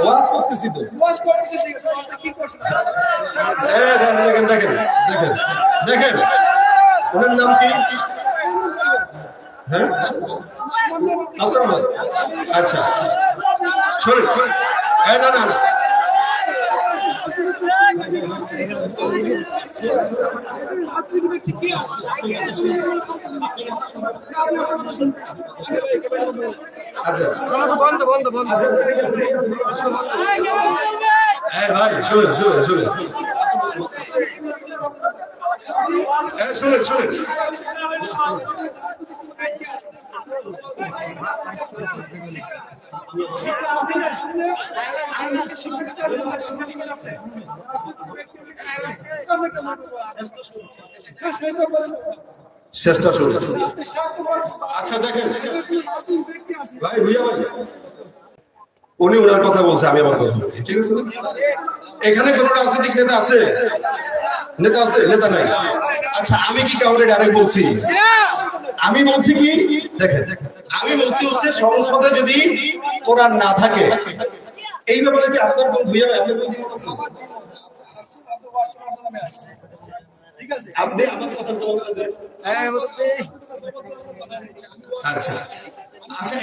ওয়াজ করতেছি তো। দেখেন দেখেন দেখেন দেখেন, ওনার নাম কি? হ্যাঁ, হাসান ভাই। আচ্ছা, শোনেন, না না না, আচ্ছা বন্ধ বন্ধ বন্ধ। হ্যাঁ ভাই, শুনেন শুনেন শুনেন, হ্যাঁ শুনেন শুনেন, চেষ্টা শুনুন। আচ্ছা দেখেন ভাই, ভুইয়া ভাই, উনি ওনার কথা বলছে, আমি আমার কথা বলছি, ঠিক আছে? এখানে কোন রাজনৈতিক নেতা আছে? নেতা আছে? নেতা নাই। আচ্ছা, আমি কি কাউরে ডাইরেক্ট বলছি? আমি বলছি কি, দেখেন, আমি বলছি হচ্ছে সংসদে যদি কোরআন না থাকে, এই ব্যাপারে কি আপনার ভুইয়া ভাই, আপনার কোনো দ্বিমত আছে? আপনি আমার কথা বলতে, আচ্ছা আচ্ছা।